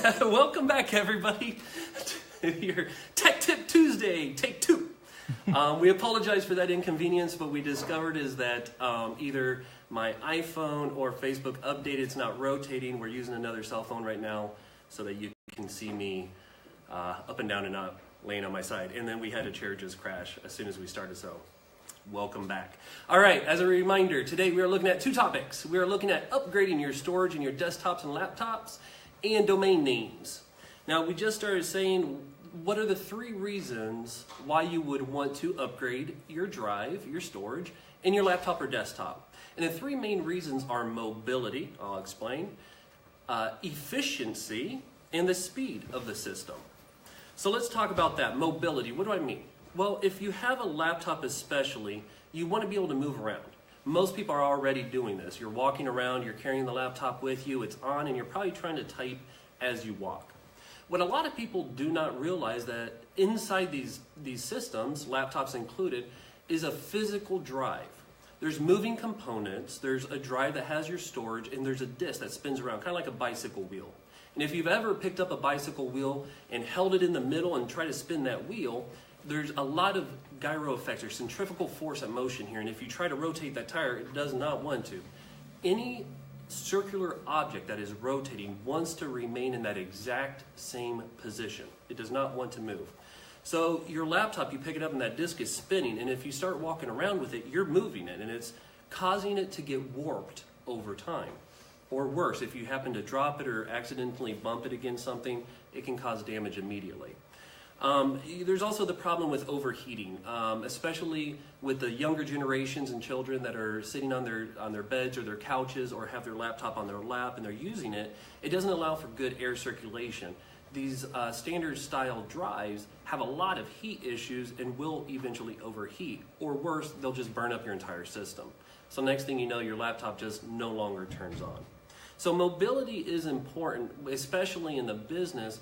Welcome back, everybody, to your Tech Tip Tuesday, take two. We apologize for that inconvenience. What we discovered is that either my iPhone or Facebook update, it's not rotating. We're using another cell phone right now so that you can see me up and down and not laying on my side. And then we had a chair just crash as soon as we started, so welcome back. All right, as a reminder, today we are looking at two topics. We are looking at upgrading your storage in your desktops and laptops and domain names. Now, we just started saying what are the 3 reasons why you would want to upgrade your drive, your storage, in your laptop or desktop. And the 3 main reasons are mobility, I'll explain, efficiency, and the speed of the system. So let's talk about that. Mobility, what do I mean? Well, if you have a laptop especially, you want to be able to move around. Most people are already doing this. You're walking around, you're carrying the laptop with you, it's on, and you're probably trying to type as you walk. What a lot of people do not realize that inside these systems, laptops included, is a physical drive. There's moving components, there's a drive that has your storage, and there's a disc that spins around, kind of like a bicycle wheel. And if you've ever picked up a bicycle wheel and held it in the middle and tried to spin that wheel, there's a lot of gyro effects, or centrifugal force at motion here, and if you try to rotate that tire, it does not want to. Any circular object that is rotating wants to remain in that exact same position. It does not want to move. So your laptop, you pick it up and that disc is spinning, and if you start walking around with it, you're moving it, and it's causing it to get warped over time. Or worse, if you happen to drop it or accidentally bump it against something, it can cause damage immediately. There's also the problem with overheating, especially with the younger generations and children that are sitting on their beds or their couches or have their laptop on their lap and they're using it. It doesn't allow for good air circulation. These standard style drives have a lot of heat issues and will eventually overheat, or worse, they'll just burn up your entire system. So next thing you know, your laptop just no longer turns on. So mobility is important, especially in the business.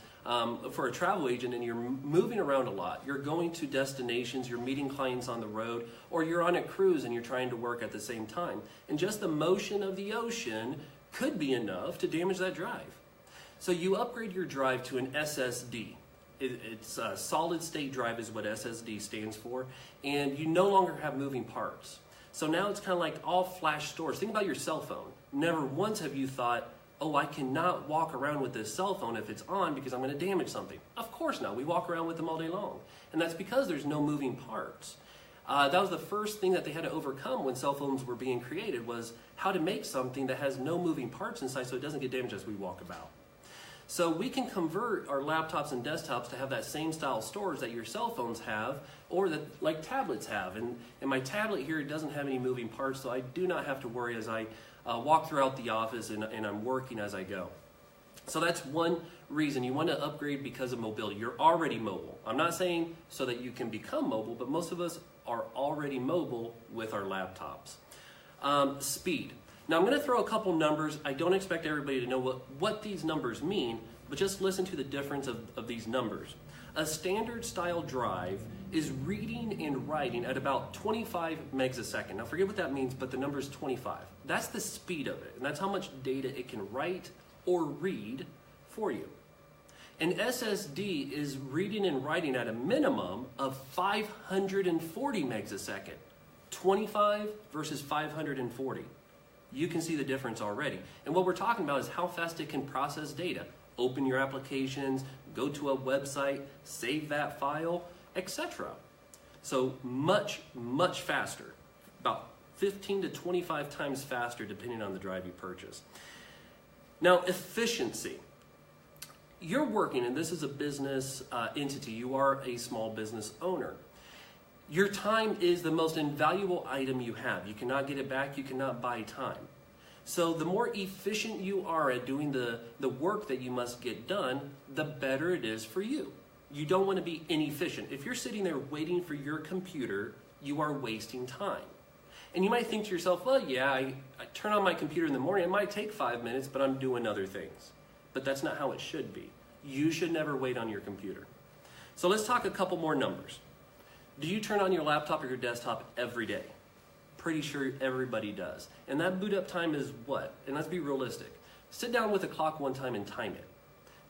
For a travel agent and you're moving around a lot, you're going to destinations, you're meeting clients on the road, or you're on a cruise and you're trying to work at the same time. And just the motion of the ocean could be enough to damage that drive. So you upgrade your drive to an SSD. It's a solid state drive is what SSD stands for, and you no longer have moving parts. So now it's kind of like all flash storage. Think about your cell phone. Never once have you thought, oh, I cannot walk around with this cell phone if it's on because I'm going to damage something. Of course not. We walk around with them all day long. And that's because there's no moving parts. That was the first thing that they had to overcome when cell phones were being created, was how to make something that has no moving parts inside so it doesn't get damaged as we walk about. So we can convert our laptops and desktops to have that same style storage that your cell phones have, or that like tablets have. And my tablet here doesn't have any moving parts, so I do not have to worry as I walk throughout the office and I'm working as I go. So that's one reason you want to upgrade, because of mobility. You're already mobile. I'm not saying so that you can become mobile, but most of us are already mobile with our laptops. Speed. Now I'm going to throw a couple numbers. I don't expect everybody to know what these numbers mean, but just listen to the difference of these numbers. A standard style drive is reading and writing at about 25 megs a second. Now forget what that means, but the number is 25. That's the speed of it, and that's how much data it can write or read for you. An SSD is reading and writing at a minimum of 540 megs a second. 25 versus 540. You can see the difference already. And what we're talking about is how fast it can process data. Open your applications, go to a website, save that file, etc. So much, much faster. About 15 to 25 times faster depending on the drive you purchase. Now, efficiency. You're working, and this is a business entity. You are a small business owner. Your time is the most invaluable item you have. You cannot get it back. You cannot buy time. So the more efficient you are at doing the work that you must get done, the better it is for you. You don't want to be inefficient. If you're sitting there waiting for your computer, you are wasting time. And you might think to yourself, well, yeah, I turn on my computer in the morning. It might take 5 minutes, but I'm doing other things. But that's not how it should be. You should never wait on your computer. So let's talk a couple more numbers. Do you turn on your laptop or your desktop every day? Pretty sure everybody does. And that boot up time is what? And let's be realistic. Sit down with a clock one time and time it.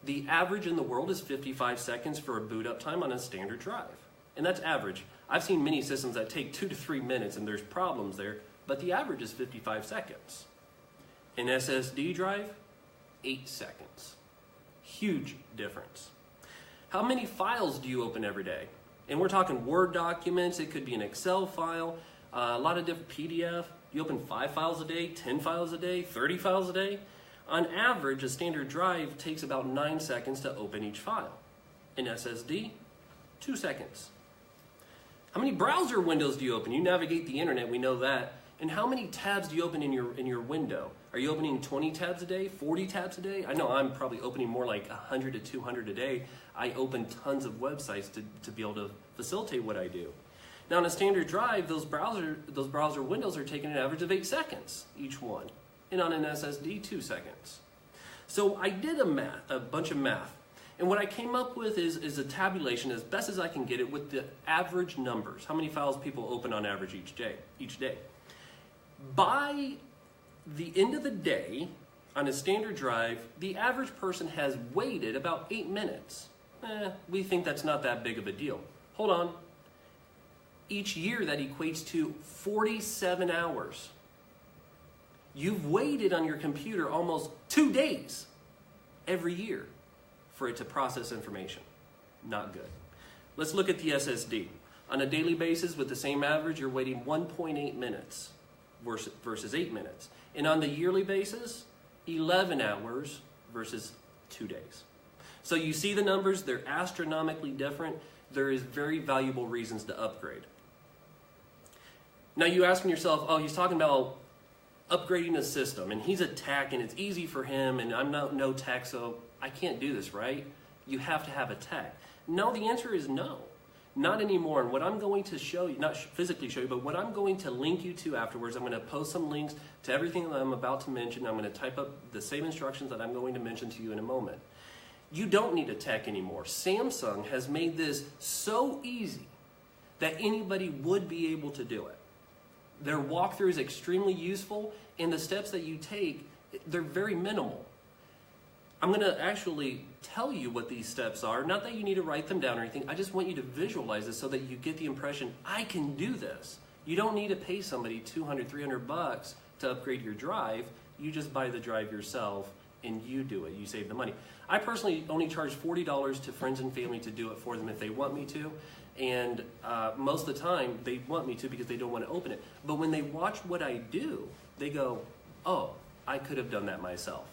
The average in the world is 55 seconds for a boot up time on a standard drive. And that's average. I've seen many systems that take 2 to 3 minutes and there's problems there, but the average is 55 seconds. An SSD drive, 8 seconds. Huge difference. How many files do you open every day? And we're talking Word documents, it could be an Excel file, a lot of different PDF. You open 5 files a day, 10 files a day, 30 files a day. On average, a standard drive takes about 9 seconds to open each file. An SSD, 2 seconds. How many browser windows do you open? You navigate the internet, we know that. And how many tabs do you open in your window? Are you opening 20 tabs a day, 40 tabs a day? I know I'm probably opening more like 100 to 200 a day. I open tons of websites to be able to facilitate what I do. Now on a standard drive, those browser windows are taking an average of 8 seconds each one. And on an SSD, 2 seconds. So I did a bunch of math. And what I came up with is a tabulation as best as I can get it with the average numbers. How many files people open on average each day. By the end of the day, on a standard drive, the average person has waited about 8 minutes. We think that's not that big of a deal. Hold on. Each year that equates to 47 hours. You've waited on your computer almost 2 days every year for it to process information. Not good. Let's look at the SSD. On a daily basis with the same average, you're waiting 1.8 minutes versus 8 minutes. And on the yearly basis, 11 hours versus 2 days. So you see the numbers, they're astronomically different. There is very valuable reasons to upgrade. Now you asking yourself, oh, he's talking about upgrading a system and he's a tech and it's easy for him and I'm no tech, so I can't do this, right? You have to have a tech. No, the answer is no. Not anymore. And what I'm going to show you, not physically show you, but what I'm going to link you to afterwards, I'm going to post some links to everything that I'm about to mention. I'm going to type up the same instructions that I'm going to mention to you in a moment. You don't need a tech anymore. Samsung has made this so easy that anybody would be able to do it. Their walkthrough is extremely useful, and the steps that you take, they're very minimal. I'm going to actually tell you what these steps are. Not that you need to write them down or anything. I just want you to visualize this so that you get the impression, I can do this. You don't need to pay somebody $200, $300 to upgrade your drive. You just buy the drive yourself and you do it. You save the money. I personally only charge $40 to friends and family to do it for them if they want me to. And most of the time, they want me to because they don't want to open it. But when they watch what I do, they go, oh, I could have done that myself.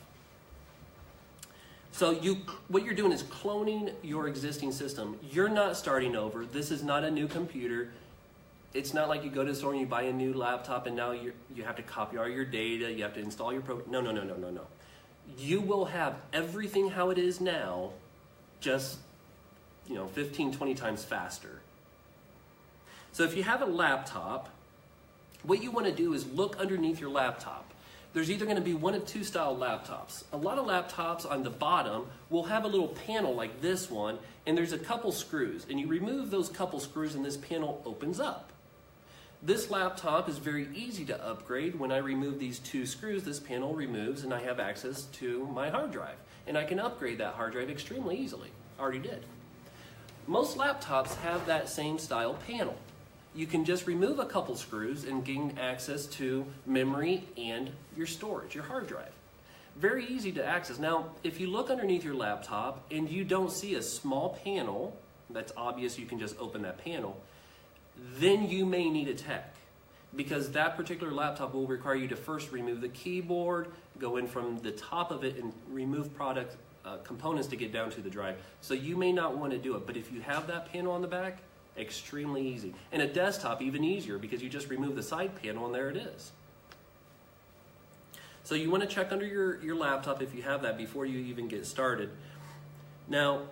So what you're doing is cloning your existing system. You're not starting over. This is not a new computer. It's not like you go to the store and you buy a new laptop and now you have to copy all your data, you have to install your program. No. You will have everything how it is now, just 15, 20 times faster. So if you have a laptop, what you want to do is look underneath your laptop. There's either going to be one of two style laptops. A lot of laptops on the bottom will have a little panel like this one, and there's a couple screws. And you remove those couple screws and this panel opens up. This laptop is very easy to upgrade. When I remove these two screws, this panel removes and I have access to my hard drive. And I can upgrade that hard drive extremely easily. Already did. Most laptops have that same style panel. You can just remove a couple screws and gain access to memory and your storage, your hard drive. Very easy to access. Now, if you look underneath your laptop and you don't see a small panel, that's obvious you can just open that panel, then you may need a tech, because that particular laptop will require you to first remove the keyboard, go in from the top of it and remove product components to get down to the drive. So you may not want to do it, but if you have that panel on the back, extremely easy. And a desktop, even easier, because you just remove the side panel and there it is. So you want to check under your laptop if you have that before you even get started. Now,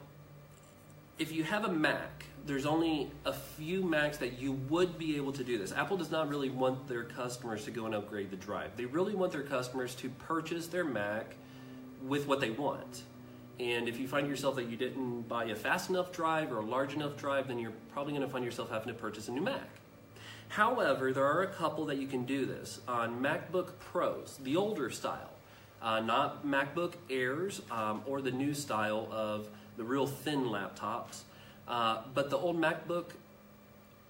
if you have a Mac, there's only a few Macs that you would be able to do this. Apple does not really want their customers to go and upgrade the drive. They really want their customers to purchase their Mac with what they want. And if you find yourself that you didn't buy a fast enough drive or a large enough drive, then you're probably going to find yourself having to purchase a new Mac. However, there are a couple that you can do this. On MacBook Pros, the older style, not MacBook Airs or the new style of the real thin laptops, but the old MacBook.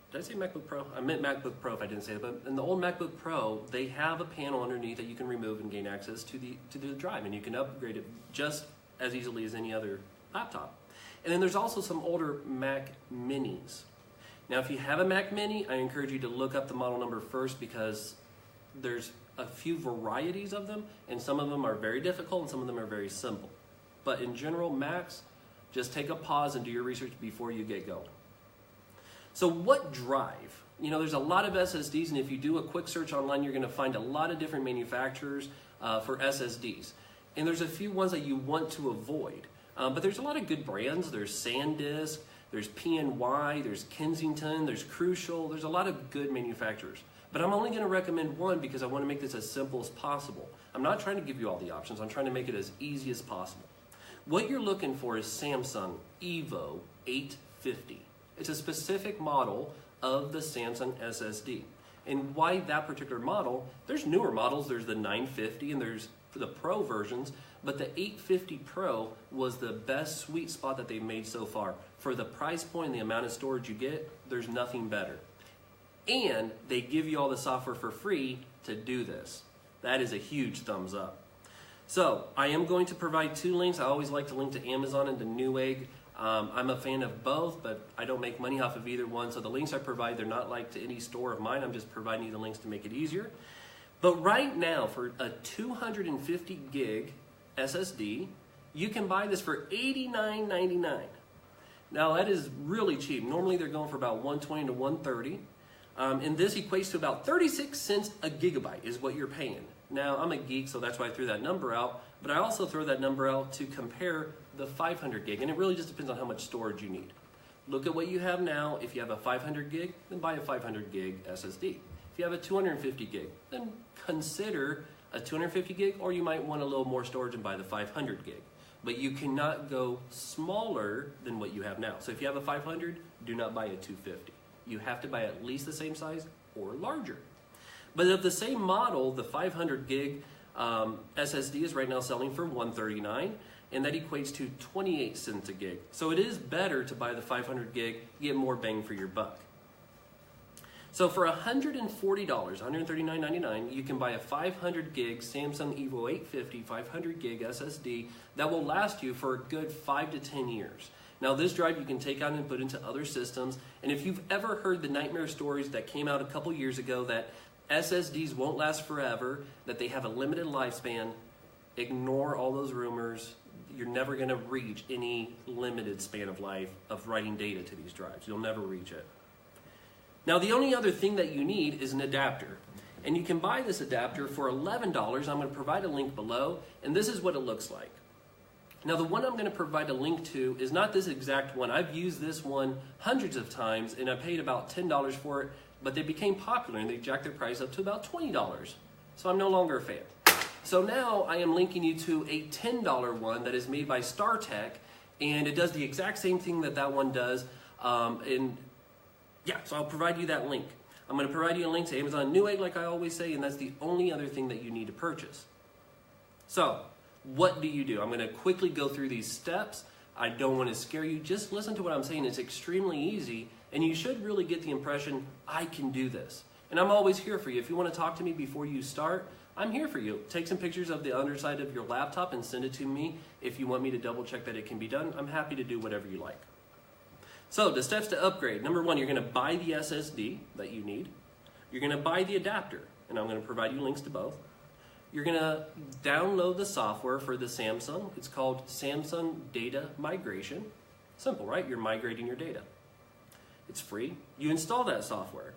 Did I say MacBook Pro? I meant MacBook Pro if I didn't say it. But in the old MacBook Pro, they have a panel underneath that you can remove and gain access to the drive, and you can upgrade it just as easily as any other laptop. And then there's also some older Mac Minis. Now, if you have a Mac Mini, I encourage you to look up the model number first, because there's a few varieties of them, and some of them are very difficult and some of them are very simple. But in general, Macs, just take a pause and do your research before you get going. So what drive? You know, there's a lot of SSDs, and if you do a quick search online, you're going to find a lot of different manufacturers for SSDs. And there's a few ones that you want to avoid. But there's a lot of good brands. There's SanDisk, there's PNY, there's Kensington, there's Crucial. There's a lot of good manufacturers. But I'm only going to recommend one because I want to make this as simple as possible. I'm not trying to give you all the options. I'm trying to make it as easy as possible. What you're looking for is Samsung Evo 850. It's a specific model of the Samsung SSD. And why that particular model? There's newer models. There's the 950 and there's for the Pro versions, but the 850 Pro was the best sweet spot that they've made so far. For the price point and the amount of storage you get, there's nothing better. And they give you all the software for free to do this. That is a huge thumbs up. So I am going to provide two links. I always like to link to Amazon and to Newegg. I'm a fan of both, but I don't make money off of either one. So the links I provide, they're not like to any store of mine. I'm just providing you the links to make it easier. But right now, for a 250 gig SSD, you can buy this for $89.99. Now that is really cheap. Normally they're going for about $120 to $130. And this equates to about 36 cents a gigabyte is what you're paying. Now, I'm a geek, so that's why I threw that number out, but I also throw that number out to compare the 500 gig, and it really just depends on how much storage you need. Look at what you have now. If you have a 500 gig, then buy a 500 gig SSD. If you have a 250 gig, then consider a 250 gig, or you might want a little more storage and buy the 500 gig. But you cannot go smaller than what you have now. So if you have a 500, do not buy a 250. You have to buy at least the same size or larger. But of the same model, the 500 gig SSD is right now selling for $139, and that equates to 28 cents a gig. So it is better to buy the 500 gig, get more bang for your buck. So for $140, $139.99, you can buy a 500 gig Samsung Evo 850 500 gig SSD that will last you for a good 5 to 10 years. Now this drive you can take out and put into other systems, and if you've ever heard the nightmare stories that came out a couple years ago that SSDs won't last forever, that they have a limited lifespan, ignore all those rumors. You're never going to reach any limited span of life of writing data to these drives. You'll never reach it. Now the only other thing that you need is an adapter. And you can buy this adapter for $11. I'm going to provide a link below, and this is what it looks like. Now the one I'm going to provide a link to is not this exact one. I've used this one hundreds of times, and I paid about $10 for it, but they became popular and they jacked their price up to about $20. So I'm no longer a fan. So now I am linking you to a $10 one that is made by StarTech, and it does the exact same thing that that one does. So I'll provide you that link. I'm going to provide you a link to Amazon Newegg, like I always say, and that's the only other thing that you need to purchase. So what do you do? I'm going to quickly go through these steps. I don't want to scare you. Just listen to what I'm saying. It's extremely easy, and you should really get the impression, I can do this. And I'm always here for you. If you want to talk to me before you start, I'm here for you. Take some pictures of the underside of your laptop and send it to me. If you want me to double check that it can be done, I'm happy to do whatever you like. So the steps to upgrade. Number one, you're going to buy the SSD that you need. You're going to buy the adapter, and I'm going to provide you links to both. You're going to download the software for the Samsung. It's called Samsung Data Migration. Simple, right? You're migrating your data. It's free. You install that software.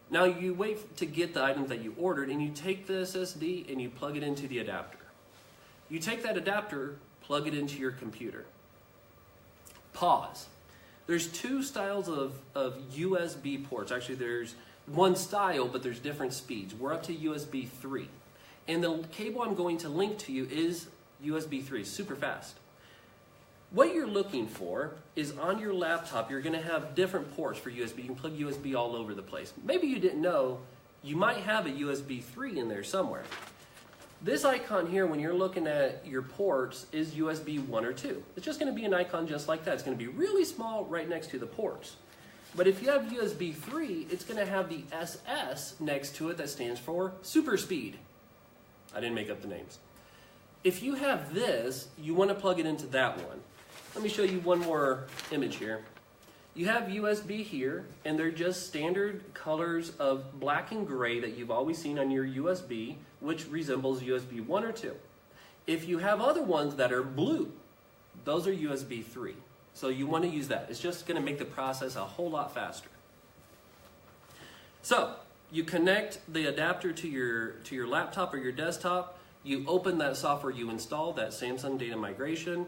Now you wait to get the items that you ordered, and you take the SSD and you plug it into the adapter. You take that adapter, plug it into your computer. Pause. There's two styles of USB ports. Actually, there's one style, but there's different speeds. We're up to USB 3. And the cable I'm going to link to you is USB 3, super fast. What you're looking for is on your laptop, you're going to have different ports for USB. You can plug USB all over the place. Maybe you didn't know you might have a USB 3 in there somewhere. This icon here, when you're looking at your ports, is USB 1 or 2. It's just going to be an icon just like that. It's going to be really small right next to the ports. But if you have USB 3, it's going to have the SS next to it that stands for super speed. I didn't make up the names. If you have this, you want to plug it into that one. Let me show you one more image here. You have USB here, and they're just standard colors of black and gray that you've always seen on your USB, which resembles USB 1 or 2. If you have other ones that are blue, those are USB 3. So you want to use that. It's just going to make the process a whole lot faster. So you connect the adapter to your laptop or your desktop. You open that software you installed, that Samsung data migration.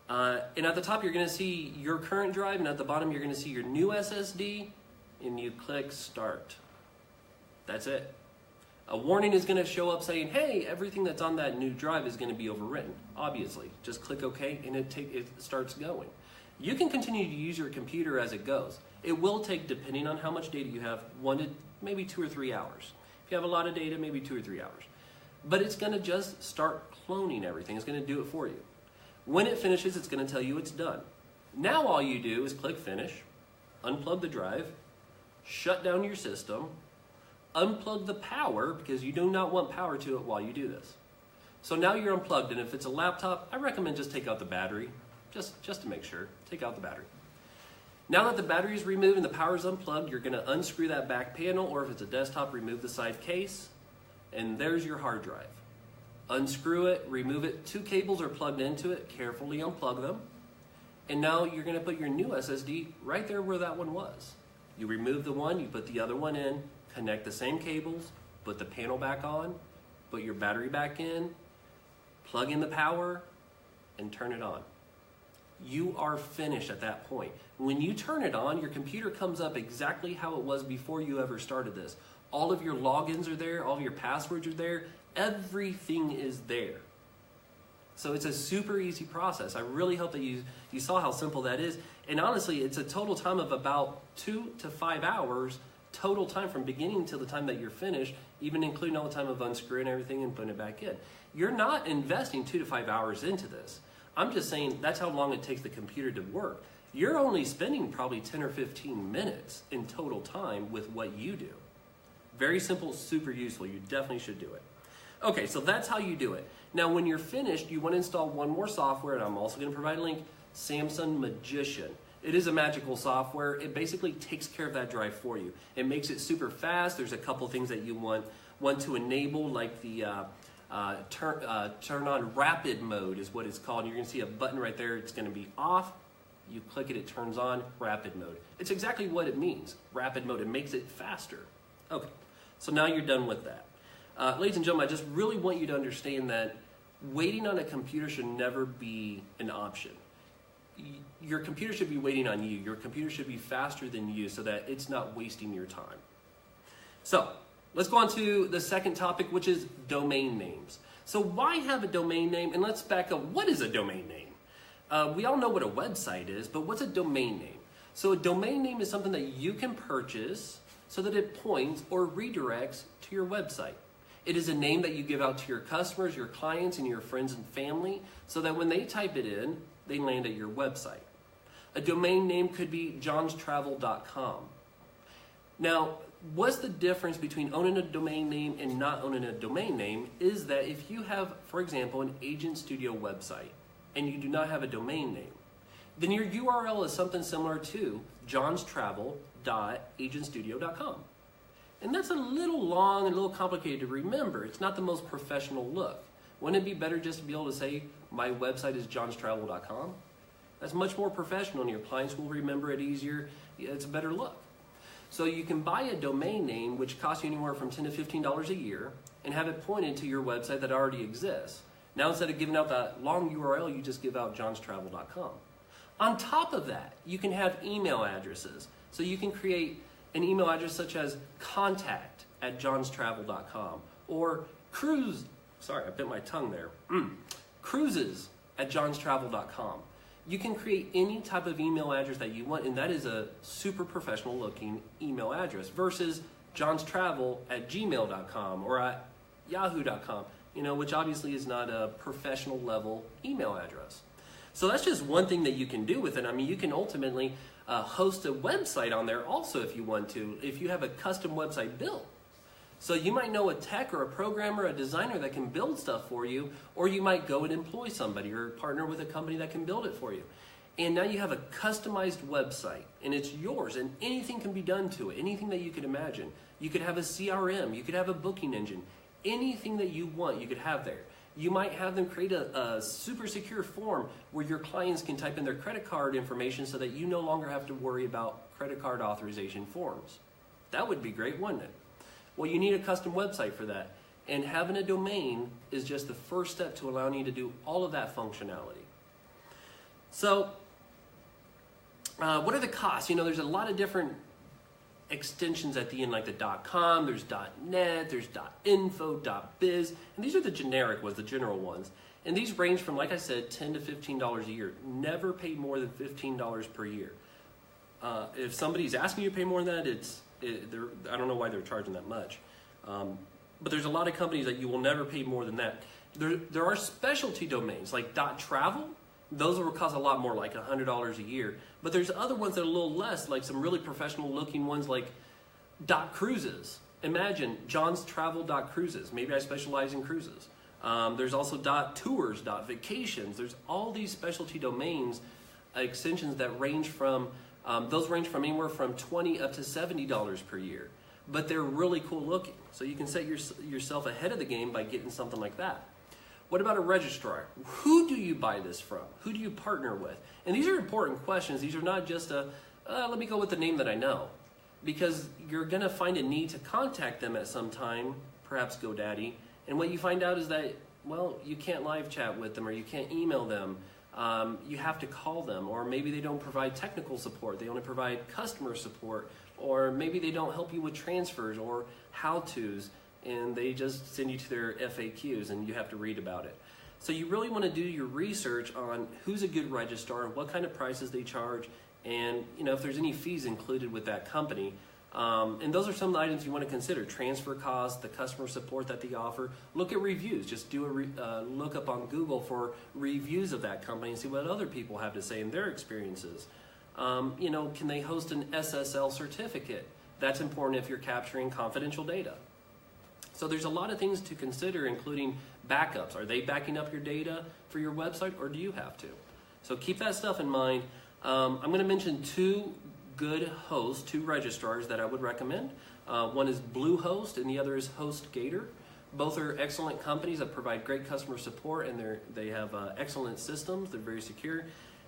And at the top, you're going to see your current drive, and at the bottom, you're going to see your new SSD, and you click Start. That's it. A warning is going to show up saying, hey, everything that's on that new drive is going to be overwritten. Obviously, just click OK, and it starts going. You can continue to use your computer as it goes. It will take, depending on how much data you have, 1 to maybe 2 or 3 hours. If you have a lot of data, maybe 2 or 3 hours. But it's going to just start cloning everything. It's going to do it for you. When it finishes, it's going to tell you it's done. Now all you do is click Finish, unplug the drive, shut down your system, unplug the power, because you do not want power to it while you do this. So now you're unplugged, and if it's a laptop, I recommend just take out the battery, just to make sure. Take out the battery. Now that the battery is removed and the power is unplugged, you're going to unscrew that back panel, or if it's a desktop, remove the side case, and there's your hard drive. Unscrew it, remove it. 2 cables are plugged into it. Carefully unplug them. And now you're going to put your new SSD right there where that one was. You remove the one, you put the other one in, connect the same cables, put the panel back on, put your battery back in, plug in the power, and turn it on. You are finished at that point. When you turn it on, your computer comes up exactly how it was before you ever started this. All of your logins are there, all of your passwords are there, everything is there. So it's a super easy process. I really hope that you saw how simple that is. And honestly, it's a total time of about 2 to 5 hours, total time from beginning to the time that you're finished, even including all the time of unscrewing everything and putting it back in. You're not investing 2 to 5 hours into this. I'm just saying that's how long it takes the computer to work. You're only spending probably 10 or 15 minutes in total time with what you do. Very simple, super useful. You definitely should do it. Okay, so that's how you do it. Now, when you're finished, you want to install one more software, and I'm also going to provide a link, Samsung Magician. It is a magical software. It basically takes care of that drive for you. It makes it super fast. There's a couple things that you want to enable, like the turn on rapid mode is what it's called. You're going to see a button right there. It's going to be off. You click it, it turns on rapid mode. It's exactly what it means, rapid mode. It makes it faster. Okay, so now you're done with that. Ladies and gentlemen, I just really want you to understand that waiting on a computer should never be an option. Your computer should be waiting on you. Your computer should be faster than you so that it's not wasting your time. So let's go on to the second topic, which is domain names. So why have a domain name? And let's back up. What is a domain name? We all know what a website is, but what's a domain name? So a domain name is something that you can purchase so that it points or redirects to your website. It is a name that you give out to your customers, your clients, and your friends and family so that when they type it in, they land at your website. A domain name could be johnstravel.com. Now, what's the difference between owning a domain name and not owning a domain name is that if you have, for example, an agent studio website and you do not have a domain name, then your URL is something similar to johnstravel.agentstudio.com. And that's a little long and a little complicated to remember. It's not the most professional look. Wouldn't it be better just to be able to say, my website is johnstravel.com? That's much more professional and your clients will remember it easier. It's a better look. So you can buy a domain name which costs you anywhere from $10 to $15 a year and have it pointed to your website that already exists. Now instead of giving out that long URL, you just give out johnstravel.com. On top of that, you can have email addresses. So you can create an email address such as contact@johnstravel.com or cruises@johnstravel.com. You can create any type of email address that you want, and that is a super professional looking email address versus johnstravel@gmail.com or at yahoo.com. which obviously is not a professional level email address. So that's just one thing that you can do with it. I mean, you can ultimately host a website on there also if you want to, if you have a custom website built. So you might know a tech or a programmer, a designer that can build stuff for you, or you might go and employ somebody or partner with a company that can build it for you. And now you have a customized website, and it's yours, and anything can be done to it, anything that you could imagine. You could have a CRM, you could have a booking engine, anything that you want, you could have there. You might have them create a super secure form where your clients can type in their credit card information so that you no longer have to worry about credit card authorization forms. That would be great, wouldn't it? Well, you need a custom website for that. And having a domain is just the first step to allowing you to do all of that functionality. So, what are the costs? There's a lot of different extensions at the end, like the .com, there's .net, there's .info, .biz, and these are the generic ones, the general ones. And these range from, like I said, $10 to $15 a year. Never pay more than $15 per year. If somebody's asking you to pay more than that, I don't know why they're charging that much. But there's a lot of companies that you will never pay more than that. There are specialty domains like .travel. Those will cost a lot more, like $100 a year. But there's other ones that are a little less, like some really professional looking ones like .cruises. Imagine John's Travel .cruises. Maybe I specialize in cruises. There's also .tours, .vacations. There's all these specialty domains, extensions that range from, those range from anywhere from $20 up to $70 per year. But they're really cool looking. So you can set yourself ahead of the game by getting something like that. What about a registrar? Who do you buy this from? Who do you partner with? And these are important questions. These are not just let me go with the name that I know. Because you're going to find a need to contact them at some time, perhaps GoDaddy. And what you find out is that, well, you can't live chat with them or you can't email them. You have to call them, or maybe they don't provide technical support. They only provide customer support, or maybe they don't help you with transfers or how-tos. And they just send you to their FAQs and you have to read about it. So you really want to do your research on who's a good registrar, what kind of prices they charge, and if there's any fees included with that company. And those are some of the items you want to consider: transfer costs, the customer support that they offer. Look at reviews. Just do a look up on Google for reviews of that company and see what other people have to say in their experiences. Can they host an SSL certificate? That's important if you're capturing confidential data. So there's a lot of things to consider, including backups. Are they backing up your data for your website, or do you have to? So keep that stuff in mind. I'm going to mention two good hosts, two registrars that I would recommend. One is Bluehost and the other is HostGator. Both are excellent companies that provide great customer support, and they have excellent systems. They're very secure.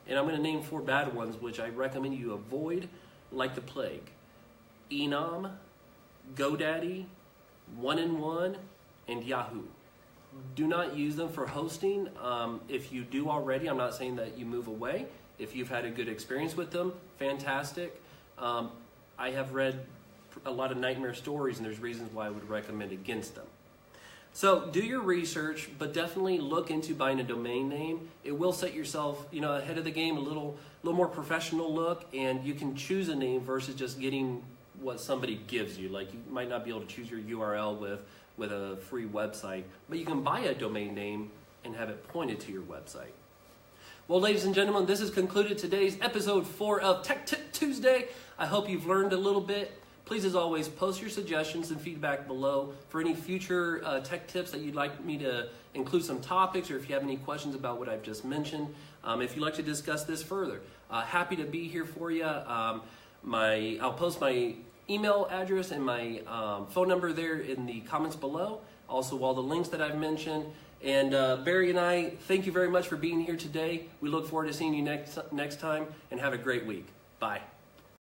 And I'm going to name 4 bad ones, which I recommend you avoid like the plague: Enom, GoDaddy, 1&1, and Yahoo. Do not use them for hosting. If you do already, I'm not saying that you move away. If you've had a good experience with them, fantastic. I have read a lot of nightmare stories, and there's reasons why I would recommend against them. So do your research, but definitely look into buying a domain name. It will set yourself, ahead of the game, a little more professional look, and you can choose a name versus just getting what somebody gives you. Like, you might not be able to choose your URL with a free website, but you can buy a domain name and have it pointed to your website. Well, ladies and gentlemen, this has concluded today's episode 4 of Tech Tip Tuesday. I hope you've learned a little bit. Please, as always, post your suggestions and feedback below for any future tech tips that you'd like me to include some topics, or if you have any questions about what I've just mentioned. If you'd like to discuss this further, happy to be here for you. I'll post my email address and my phone number there in the comments below. Also, all the links that I've mentioned. And Barry and I, thank you very much for being here today. We look forward to seeing you next time, and have a great week. Bye.